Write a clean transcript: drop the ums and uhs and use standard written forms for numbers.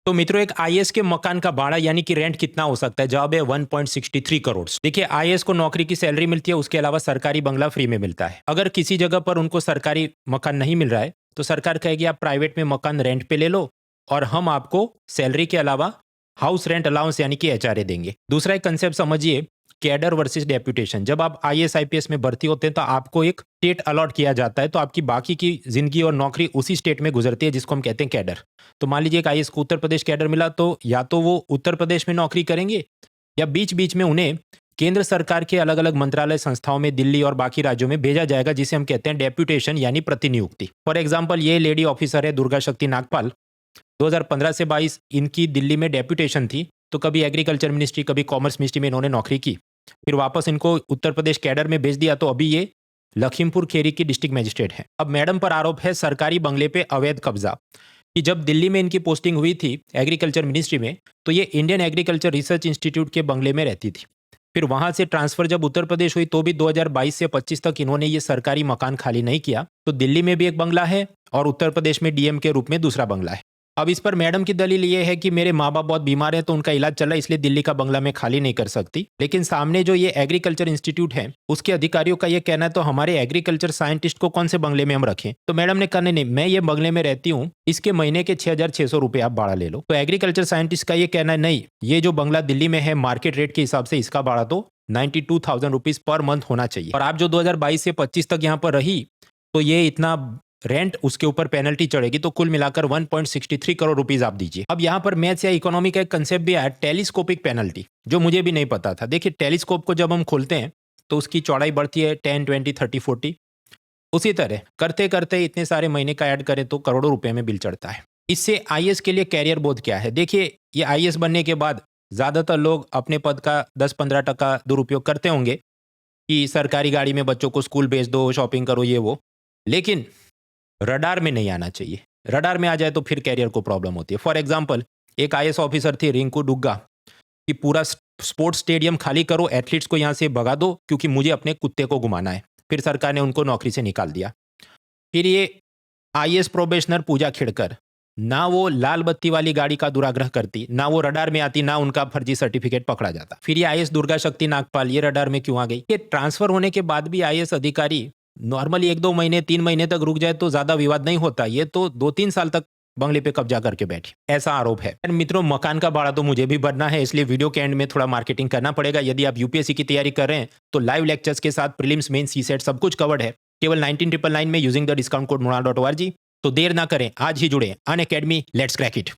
तो मित्रों, एक आईएएस के मकान का भाड़ा यानी कि रेंट कितना हो सकता है? जवाब है 1.63 करोड़। देखिए, आईएएस को नौकरी की सैलरी मिलती है, उसके अलावा सरकारी बंगला फ्री में मिलता है। अगर किसी जगह पर उनको सरकारी मकान नहीं मिल रहा है तो सरकार कहेगी आप प्राइवेट में मकान रेंट पे ले लो और हम आपको सैलरी के अलावा हाउस रेंट अलाउंस यानी कि एचआरए देंगे। दूसरा एक कंसेप्ट समझिए, कैडर वर्सेस डेप्यूटेशन। जब आप आईएएस आईपीएस में भर्ती होते हैं तो आपको एक स्टेट अलॉट किया जाता है, तो आपकी बाकी की जिंदगी और नौकरी उसी स्टेट में गुजरती है जिसको हम कहते हैं कैडर। तो मान लीजिए एक आईएएस को उत्तर प्रदेश कैडर मिला, तो या तो वो उत्तर प्रदेश में नौकरी करेंगे या बीच बीच में उन्हें केंद्र सरकार के अलग अलग मंत्रालय संस्थाओं में दिल्ली और बाकी राज्यों में भेजा जाएगा, जिसे हम कहते हैं डेप्यूटेशन यानी प्रतिनियुक्ति। फॉर एग्जाम्पल, ये लेडी ऑफिसर है दुर्गा शक्ति नागपाल। 2015 से 22 इनकी दिल्ली में डेप्यूटेशन थी, तो कभी एग्रीकल्चर मिनिस्ट्री कभी कॉमर्स मिनिस्ट्री में इन्होंने नौकरी की, फिर वापस इनको उत्तर प्रदेश कैडर में भेज दिया, तो अभी ये लखीमपुर खेरी की डिस्ट्रिक्ट मजिस्ट्रेट है। अब मैडम पर आरोप है सरकारी बंगले पे अवैध कब्जा, कि जब दिल्ली में इनकी पोस्टिंग हुई थी एग्रीकल्चर मिनिस्ट्री में, तो ये इंडियन एग्रीकल्चर रिसर्च इंस्टीट्यूट के बंगले में रहती थी। फिर वहां से ट्रांसफर जब उत्तर प्रदेश हुई तो भी 2022 से 25 तक इन्होंने ये सरकारी मकान खाली नहीं किया। तो दिल्ली में भी एक बंगला है और उत्तर प्रदेश में डीएम के रूप में दूसरा बंगला है। अब इस पर मैडम की दलील ये है कि मेरे माँ बाप बहुत बीमार हैं तो उनका इलाज चला, इसलिए दिल्ली का बंगला मैं खाली नहीं कर सकती। लेकिन सामने जो ये एग्रीकल्चर इंस्टीट्यूट है उसके अधिकारियों का ये कहना है तो हमारे एग्रीकल्चर साइंटिस्ट को कौन से बंगले में हम रखें? तो मैडम ने कहा नहीं, मैं ये बंगले में रहती हूँ, इसके महीने के 6,600 रुपये आप भाड़ा ले लो। तो एग्रीकल्चर साइंटिस्ट का ये कहना है नहीं, ये जो बंगला दिल्ली में है मार्केट रेट के हिसाब से इसका भाड़ा तो 92,000 रुपीज पर मंथ होना चाहिए, और आप जो 2022 से 25 तक यहाँ पर रही तो ये इतना रेंट उसके ऊपर पेनल्टी चढ़ेगी, तो कुल मिलाकर 1.63 करोड़ रुपीज आप दीजिए। अब यहाँ पर मैथ्स या इकोनॉमी का एक कंसेप्ट भी आया, टेलीस्कोपिक पेनल्टी, जो मुझे भी नहीं पता था। देखिए, टेलीस्कोप को जब हम खोलते हैं तो उसकी चौड़ाई बढ़ती है 10, 20, 30, 40। उसी तरह करते करते इतने सारे महीने का ऐड करें तो करोड़ों रुपए में बिल चढ़ता है। इससे आईएएस के लिए कैरियर बोध क्या है? देखिए, ये आईएएस बनने के बाद ज्यादातर लोग अपने पद का 10-15% दुरुपयोग करते होंगे कि सरकारी गाड़ी में बच्चों को स्कूल भेज दो, शॉपिंग करो, ये वो। लेकिन रडार में नहीं आना चाहिए। रडार में आ जाए तो फिर कैरियर को प्रॉब्लम होती है। फॉर एग्जाम्पल, एक आईएएस ऑफिसर थी रिंकू डुग्गा, कि पूरा स्पोर्ट्स स्टेडियम खाली करो, एथलीट्स को यहाँ से भगा दो क्योंकि मुझे अपने कुत्ते को घुमाना है। फिर सरकार ने उनको नौकरी से निकाल दिया। फिर ये आईएएस प्रोबेशनर पूजा खेड़कर, ना वो लाल बत्ती वाली गाड़ी का दुराग्रह करती, ना वो रडार में आती, ना उनका फर्जी सर्टिफिकेट पकड़ा जाता। फिर ये आईएएस दुर्गा शक्ति नागपाल, ये रडार में क्यों आ गई? ये ट्रांसफर होने के बाद भी आईएएस अधिकारी नॉर्मली 1-2 महीने 3 महीने तक रुक जाए तो ज्यादा विवाद नहीं होता, ये तो 2-3 साल तक बंगले पे कब्जा करके बैठी, ऐसा आरोप है। मित्रों, मकान का भाड़ा तो मुझे भी भरना है, इसलिए वीडियो के एंड में थोड़ा मार्केटिंग करना पड़ेगा। यदि आप यूपीएससी की तैयारी कर रहे हैं तो लाइव लेक्चर्स के साथ प्रीलिम्स, मेन, सीसेट सब कुछ कवर्ड है केवल 19,999 में using the discount code mronal.org। तो देर ना करें, आज ही जुड़े अनअकैडमी, लेट्स क्रैक इट।